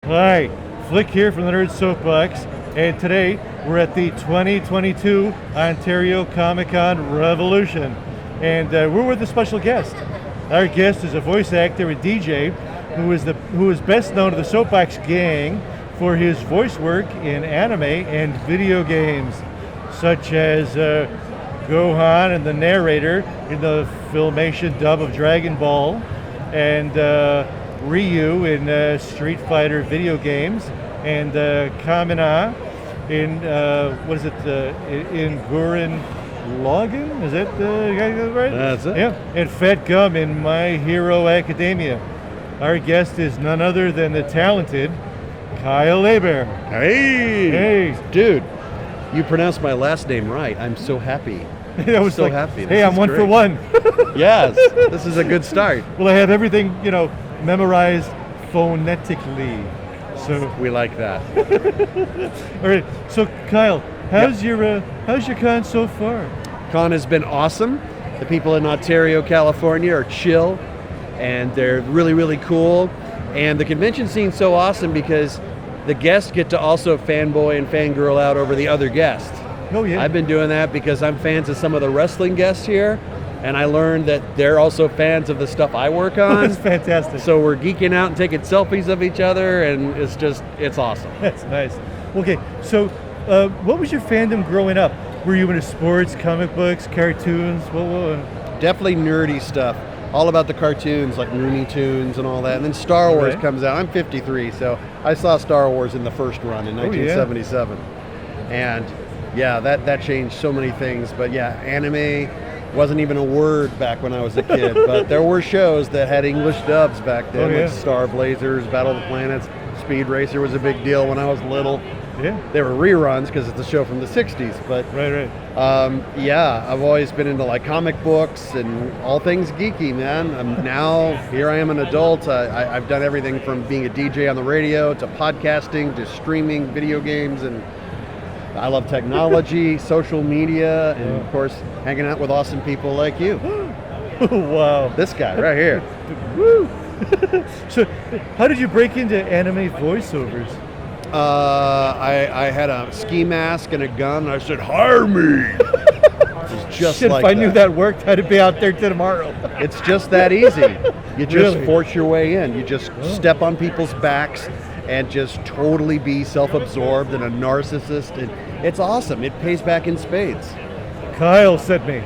Hi, Flick here from the Nerd Soapbox, and today we're at the 2022 Ontario Comic-Con Revolution, and we're with a special guest. Our guest is a voice actor and DJ who is best known to the Soapbox gang for his voice work in anime and video games, such as Gohan and the narrator in the Funimation dub of Dragon Ball, and Ryu in Street Fighter video games, and Kamina in in Gurren Lagann? Is that right? That's it. Yeah, and Fat Gum in My Hero Academia. Our guest is none other than the talented Kyle Hebert. Hey, dude, you pronounced my last name right. I'm so happy. I was so happy. Hey, I'm one for one. Yes, this is a good start. Well, I have everything, memorized phonetically. So we like that. All right. So Kyle, how's your con so far? Con has been awesome. The people in Ontario, California are chill, and they're really, really cool. And the convention scene's so awesome because the guests get to also fanboy and fangirl out over the other guests. Oh yeah. I've been doing that because I'm fans of some of the wrestling guests here, and I learned that they're also fans of the stuff I work on. That's fantastic. So we're geeking out and taking selfies of each other, and it's awesome. That's nice. Okay, so what was your fandom growing up? Were you into sports, comic books, cartoons? Definitely nerdy stuff. All about the cartoons, like Looney Tunes and all that. And then Star Wars comes out. I'm 53, so I saw Star Wars in the first run in 1977. And yeah, that changed so many things. But yeah, anime wasn't even a word back when I was a kid. But there were shows that had English dubs back then, like Star Blazers, Battle of the Planets, Speed Racer was a big deal when I was little. Yeah. They were reruns because it's a show from the 60s. But yeah, I've always been into like comic books and all things geeky, man. Now, here I am an adult. I've done everything from being a DJ on the radio to podcasting to streaming video games, and I love technology, social media, and of course, hanging out with awesome people like you. Wow. This guy right here. Woo! So, how did you break into anime voiceovers? I had a ski mask and a gun, and I said, "Hire me!" It's just Shit, like if I knew that worked, I'd be out there tomorrow. It's just that easy. You just Really? force your way in. You just step on people's backs and just totally be self-absorbed and a narcissist. And it's awesome. It pays back in spades. Kyle sent me.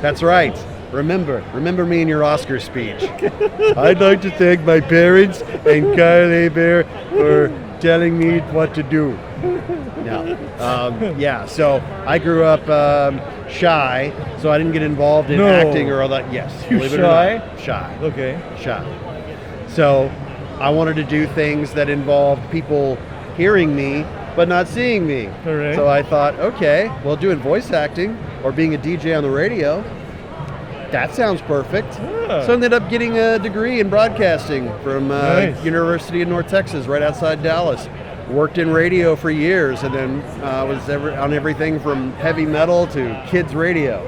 That's right. Remember me in your Oscar speech. I'd like to thank my parents and Kyle Hebert for telling me what to do. No. Yeah, so I grew up shy, so I didn't get involved in acting or all that. Yes. You believe it shy? or not. Shy. Okay. Shy. So I wanted to do things that involved people hearing me but not seeing me. All right. So I thought, okay, well, doing voice acting or being a DJ on the radio, that sounds perfect. Yeah. So I ended up getting a degree in broadcasting from University of North Texas, right outside Dallas. Worked in radio for years, and then was on everything from heavy metal to kids radio.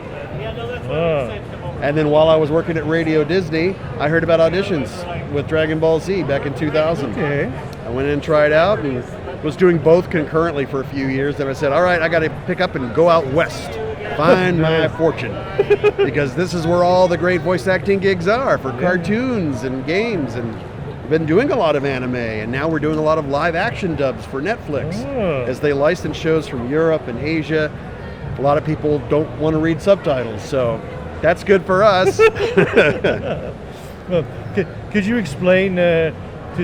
And then while I was working at Radio Disney, I heard about auditions with Dragon Ball Z back in 2000. Okay. I went in and tried out and was doing both concurrently for a few years. Then I said, all right, I got to pick up and go out west, find my fortune. Because this is where all the great voice acting gigs are for cartoons and games. And we've been doing a lot of anime, and now we're doing a lot of live action dubs for Netflix as they license shows from Europe and Asia. A lot of people don't want to read subtitles, so that's good for us. Well, could you explain to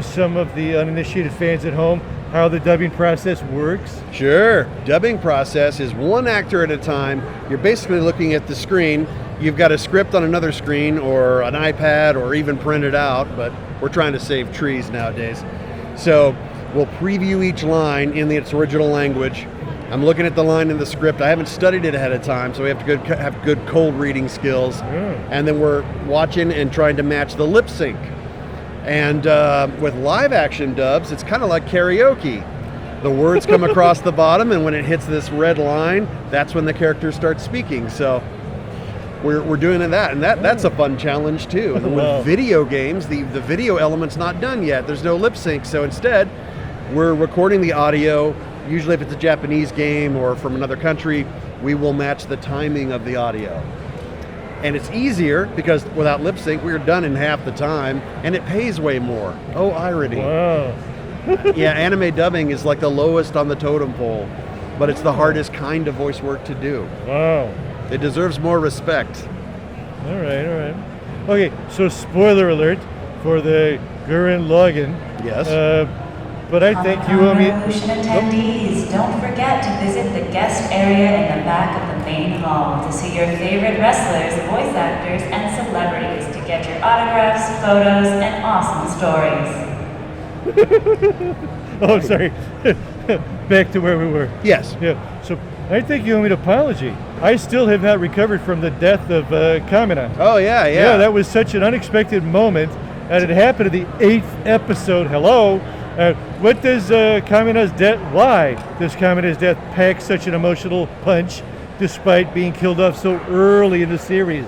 some of the uninitiated fans at home how the dubbing process works? Sure. Dubbing process is one actor at a time. You're basically looking at the screen. You've got a script on another screen or an iPad or even printed out, but we're trying to save trees nowadays. So we'll preview each line in its original language. I'm looking at the line in the script. I haven't studied it ahead of time, so we have to have good cold reading skills. And then we're watching and trying to match the lip sync. And with live action dubs, it's kind of like karaoke. The words come across the bottom, and when it hits this red line, that's when the characters start speaking. So we're doing that, and that's a fun challenge too. And Wow. with video games, the video element's not done yet. There's no lip sync, so instead, we're recording the audio. Usually, if it's a Japanese game or from another country, we will match the timing of the audio. And it's easier because without lip sync, we're done in half the time, and it pays way more. Oh, irony. Wow. Yeah, anime dubbing is like the lowest on the totem pole, but it's the hardest kind of voice work to do. Wow. It deserves more respect. All right. Okay, so spoiler alert for the Gurren Lagann. Yes. But I think you owe me. Revolution attendees, don't forget to visit the guest area in the back of the main hall to see your favorite wrestlers, voice actors, and celebrities to get your autographs, photos, and awesome stories. Oh, sorry. Back to where we were. Yes. Yeah. So I think you owe me an apology. I still have not recovered from the death of Kamina. Oh, yeah. Yeah, that was such an unexpected moment, and it happened in the 8th episode. Hello. What does Kamina's death? Why does Kamina's death pack such an emotional punch, despite being killed off so early in the series?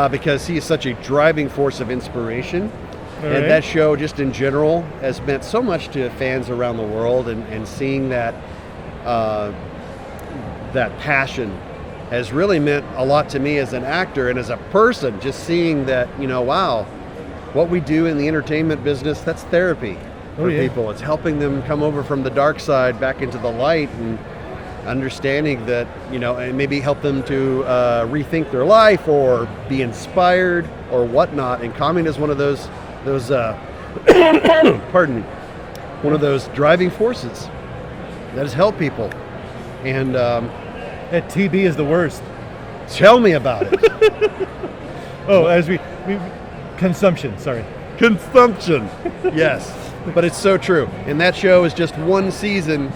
Because he is such a driving force of inspiration. All And right. that show, just in general, has meant so much to fans around the world, and seeing that that passion has really meant a lot to me as an actor and as a person. Just seeing that, wow, what we do in the entertainment business, that's therapy for people. It's helping them come over from the dark side back into the light, and understanding that, and maybe help them to rethink their life or be inspired or whatnot. And Kamina is one of those pardon me, one of those driving forces that has helped people. And That TB is the worst. tell me about it. Oh, as we consumption. Sorry. Consumption. Yes, but it's so true. And that show is just one season,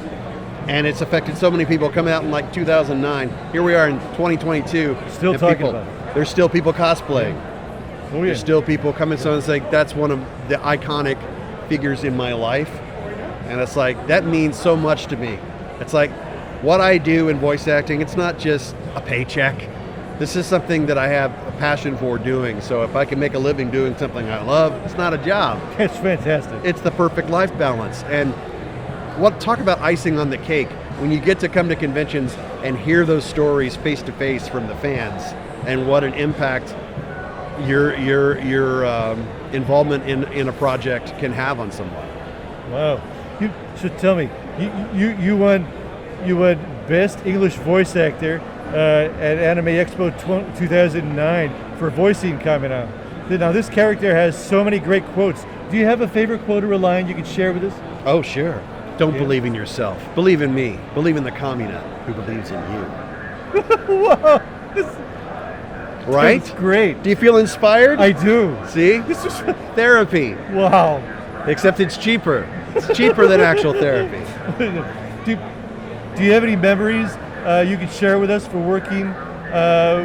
and it's affected so many people. Come out in like 2009. Here we are in 2022. Still and talking people, about it. There's still people cosplaying. Oh yeah. There's still people coming and saying, that's one of the iconic figures in my life. And it's like, that means so much to me. It's like, what I do in voice acting, it's not just a paycheck. This is something that I have a passion for doing. So if I can make a living doing something I love, it's not a job. That's fantastic. It's the perfect life balance. And talk about icing on the cake. When you get to come to conventions and hear those stories face to face from the fans, and what an impact your involvement in a project can have on someone. Wow. You should tell me. You won Best English Voice Actor at Anime Expo 2009 for voicing Kamina. Now this character has so many great quotes. Do you have a favorite quote or a line you could share with us? Oh, sure. Don't believe in yourself. Believe in me. Believe in the Kamina who believes in you. Whoa. Right? That's great. Do you feel inspired? I do. See? This is Therapy. wow. Except it's cheaper. It's cheaper than actual therapy. Do you have any memories you could share with us for working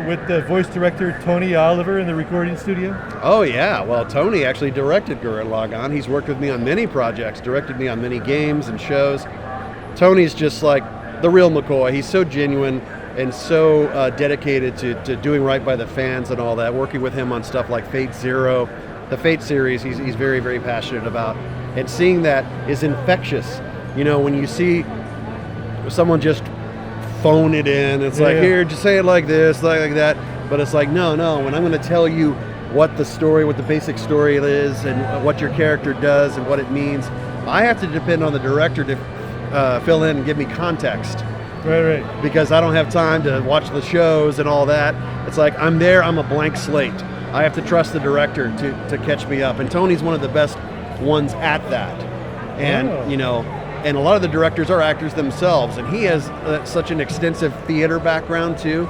with the voice director Tony Oliver in the recording studio? Oh yeah, well Tony actually directed Gurren Lagann. He's worked with me on many projects, directed me on many games and shows. Tony's just like the real McCoy. He's so genuine and so dedicated to doing right by the fans and all that. Working with him on stuff like Fate Zero, the Fate series, he's very, very passionate about. And seeing that is infectious. When you see someone just phone it in, it's like, here, just say it like this, like that. But it's like, no, when I'm going to tell you what the basic story is and what your character does and what it means, I have to depend on the director to fill in and give me context. Right. Because I don't have time to watch the shows and all that. It's like, I'm there, I'm a blank slate. I have to trust the director to catch me up. And Tony's one of the best ones at that. And, and a lot of the directors are actors themselves, and he has such an extensive theater background too.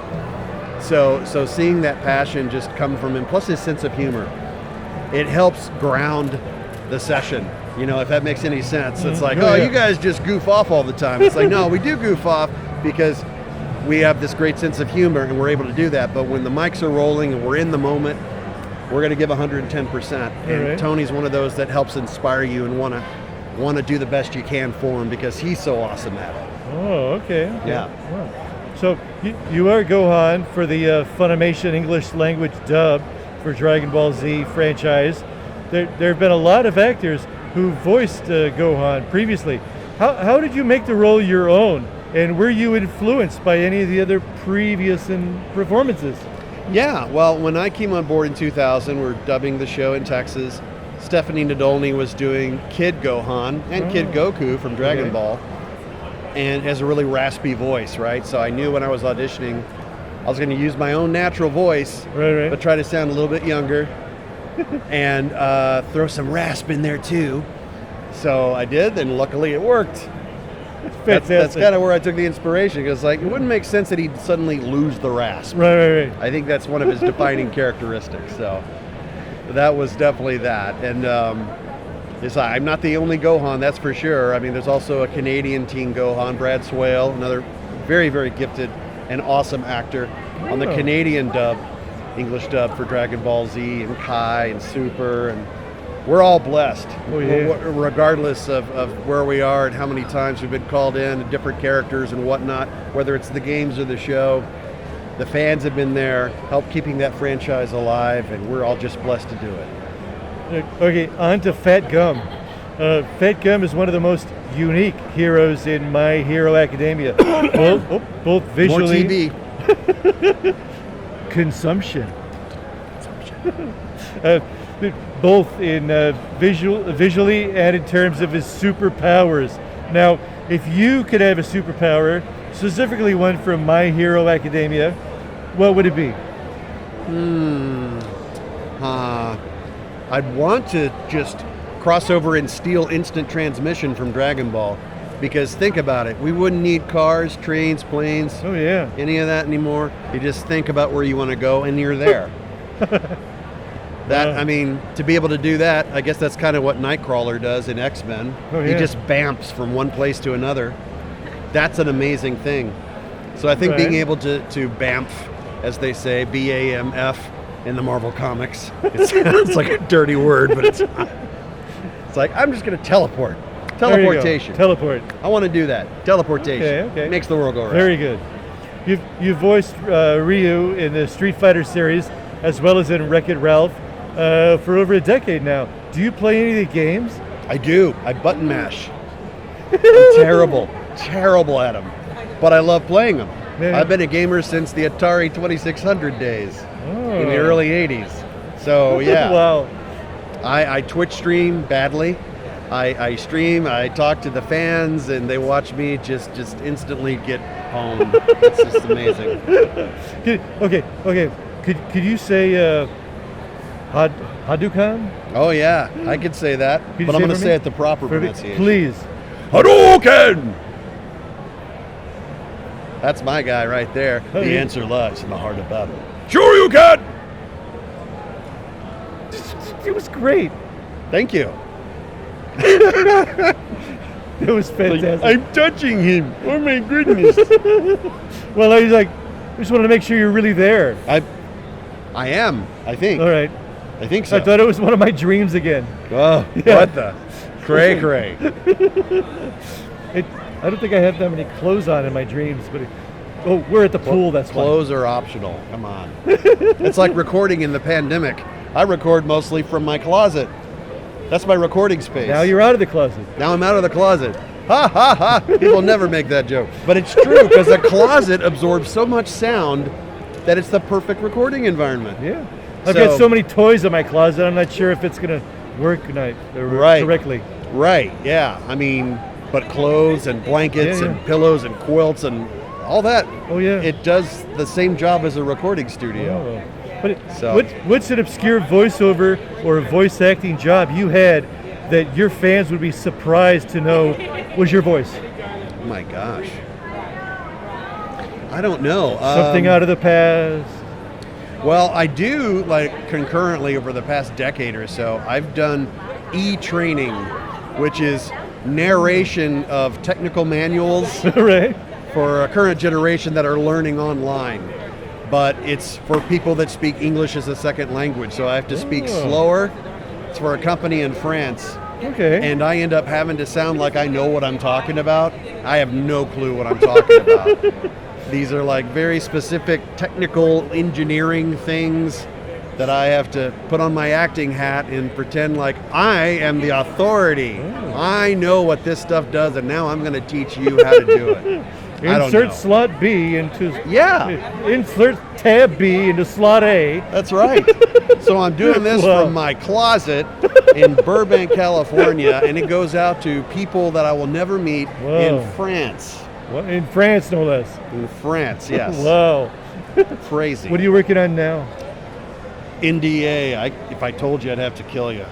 So seeing that passion just come from him, plus his sense of humor, it helps ground the session. If that makes any sense. It's like, you guys just goof off all the time. It's like, no, we do goof off because we have this great sense of humor and we're able to do that. But when the mics are rolling and we're in the moment, we're going to give 110%. And Tony's one of those that helps inspire you and want to do the best you can for him because he's so awesome at it. Oh, okay. Yeah. Wow. So you are Gohan for the Funimation English language dub for Dragon Ball Z franchise. There have been a lot of actors who voiced Gohan previously. How did you make the role your own? And were you influenced by any of the other previous performances? Yeah, well, when I came on board in 2000, we're dubbing the show in Texas. Stephanie Nadolny was doing Kid Gohan and Kid Goku from Dragon Ball, and has a really raspy voice, right? So I knew when I was auditioning, I was going to use my own natural voice, but try to sound a little bit younger, and throw some rasp in there too. So I did, and luckily it worked. That's kind of where I took the inspiration, because like it wouldn't make sense that he'd suddenly lose the rasp. Right. I think that's one of his defining characteristics. So that was definitely that. And I'm not the only Gohan, that's for sure. I mean, there's also a Canadian teen Gohan, Brad Swale, another very, very gifted and awesome actor on the Canadian dub, English dub for Dragon Ball Z and Kai and Super, and we're all blessed, regardless of where we are and how many times we've been called in, and different characters and whatnot, whether it's the games or the show. The fans have been there, help keeping that franchise alive, and we're all just blessed to do it. Okay, on to Fat Gum. Fat Gum is one of the most unique heroes in My Hero Academia. both visually... More TV. Consumption. Both in visually and in terms of his superpowers. Now, if you could have a superpower, specifically one from My Hero Academia, what would it be? I'd want to just cross over and steal instant transmission from Dragon Ball, because think about it, we wouldn't need cars, trains, planes, any of that anymore. You just think about where you want to go and you're there. I mean, to be able to do that, I guess that's kind of what Nightcrawler does in X-Men. He just bamps from one place to another. That's an amazing thing. So I think being able to bamf, as they say, B-A-M-F in the Marvel comics, it sounds like a dirty word, but it's like, I'm just going to teleport. Teleportation. Teleport. I want to do that. Teleportation. Okay. Makes the world go round. Very good. You've voiced Ryu in the Street Fighter series, as well as in Wreck-It Ralph, for over a decade now. Do you play any of the games? I do. I button mash. I'm terrible at them, but I love playing them. I've been a gamer since the Atari 2600 days in the early 80s. So yeah. Wow. I Twitch stream badly. I stream, I talk to the fans, and they watch me just instantly get home. It's just amazing. Okay. Could you say Hadouken? Oh yeah, I could say that, but I'm going to say it the proper pronunciation. Please. Hadouken! That's my guy right there. The answer lies in the heart of battle. Sure you can! It was great. Thank you. It was fantastic. I'm touching him. Oh my goodness. Well, I was like, I just wanted to make sure you're really there. I am, I think. All right. I think so. I thought it was one of my dreams again. Oh, what the? Cray. I don't think I have that many clothes on in my dreams, but we're at the pool, that's why. Clothes are optional, come on. It's like recording in the pandemic. I record mostly from my closet. That's my recording space. Now you're out of the closet. Now I'm out of the closet. Ha ha ha! People never make that joke. But it's true, because the closet absorbs so much sound that it's the perfect recording environment. Yeah. I've got so many toys in my closet, I'm not sure if it's going to work correctly. Right, yeah. I mean, but clothes and blankets and pillows and quilts and all that. Oh, yeah. It does the same job as a recording studio. Oh. But what's an obscure voiceover or voice acting job you had that your fans would be surprised to know was your voice? Oh my gosh. I don't know. Something out of the past. Well, I do, like, concurrently over the past decade or so, I've done e-training, which is narration of technical manuals for a current generation that are learning online. But it's for people that speak English as a second language, so I have to speak slower. It's for a company in France. Okay. And I end up having to sound like I know what I'm talking about. I have no clue what I'm talking about. These are like very specific technical engineering things that I have to put on my acting hat and pretend like I am the authority. I know what this stuff does, and now I'm going to teach you how to do it. I don't Insert know. slot B into Yeah. Insert tab B into slot A. That's right. So I'm doing this Wow. from my closet in Burbank, California, and it goes out to people that I will never meet Whoa. in France. Well, in France, no less. In France, yes. Wow. Crazy. What are you working on now? NDA. If I told you, I'd have to kill you.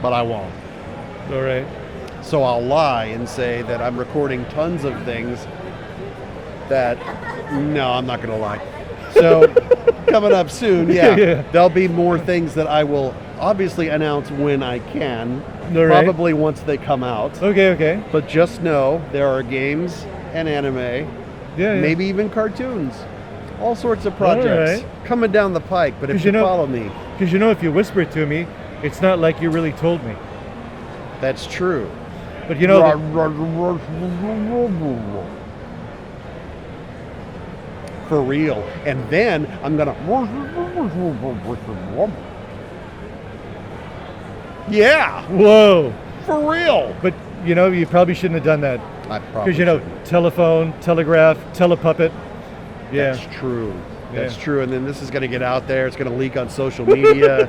But I won't. All right. So I'll lie and say that I'm recording tons of things that, no, I'm not going to lie. So coming up soon, Yeah. there'll be more things that I will obviously announce when I can, All right. probably once they come out. Okay. But just know there are games and anime, Yeah. maybe even cartoons, all sorts of projects right. coming down the pike. But if 'Cause you you know- follow me, Because if you whisper it to me, it's not like you really told me. that's true. But you know, For real. And then I'm gonna. Yeah, whoa. for real. But you probably shouldn't have done that. I probably Because telephone, telegraph, telepuppet. Yeah. That's true. That's Yeah. true. And then this is gonna get out there. It's gonna leak on social media.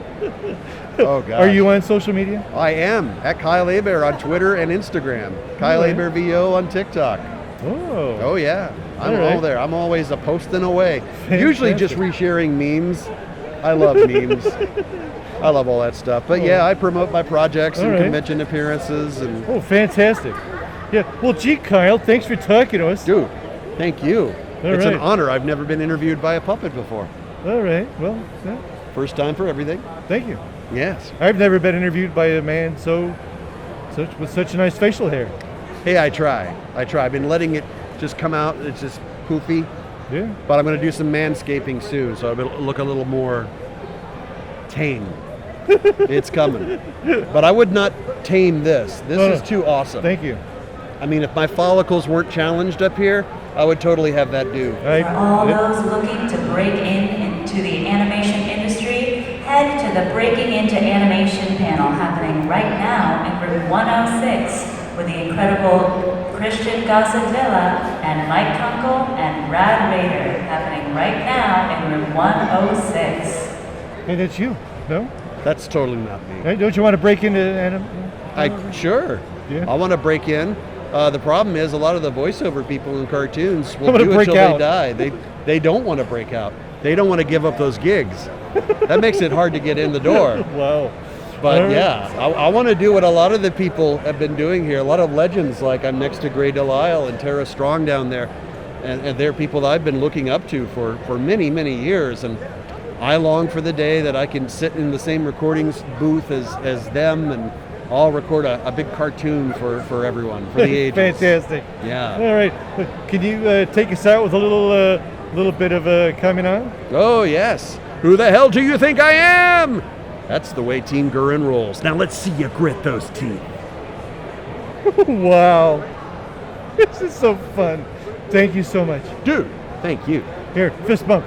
Oh god. Are you on social media? I am at Kyle Hebert on Twitter and Instagram. Kyle Really? Hebert VO on TikTok. Oh. Oh yeah, I'm All right. all there. I'm always a posting away. Usually just resharing memes. I love memes. I love all that stuff. But yeah, I promote my projects and All right. convention appearances and Oh, fantastic. Yeah. Well, gee, Kyle, thanks for talking to us. dude, thank you. All It's an right. honor. I've never been interviewed by a puppet before. All right. Well, yeah, First time for everything. thank you. Yes. I've never been interviewed by a man with such a nice facial hair. Hey, I try. I've been letting it just come out. It's just poofy. Yeah. But I'm going to do some manscaping soon, so it'll look a little more tame. It's coming. But I would not tame this. This Oh, is too awesome. Thank you. I mean, if my follicles weren't challenged up here, I would totally have that do. For all those looking to break into the animation industry, head to the Breaking Into Animation panel happening right now in room 106 with the incredible Christian Gossipvilla and Mike Kunkel and Brad Rader happening right now in room 106. Hey, that's you. No? That's totally not me. Hey, don't you want to break into anime? Sure. Yeah. I want to break in. The problem is a lot of the voiceover people in cartoons will I'm gonna do it break till out. they die. They don't want to break out. They don't want to give up those gigs. That makes it hard to get in the door. Wow. But All right. yeah, I want to do what a lot of the people have been doing here. A lot of legends, like I'm next to Grey Delisle and Tara Strong down there. And they're people that I've been looking up to for many, many years. And I long for the day that I can sit in the same recordings booth as them and I'll record a big cartoon for everyone, for the ages. Fantastic. Yeah. All right. Can you take us out with a little bit of Kamina? Oh, yes. Who the hell do you think I am? That's the way Team Gurren rolls. Now let's see you grit those teeth. Wow. This is so fun. Thank you so much. Dude, thank you. Here, fist bump.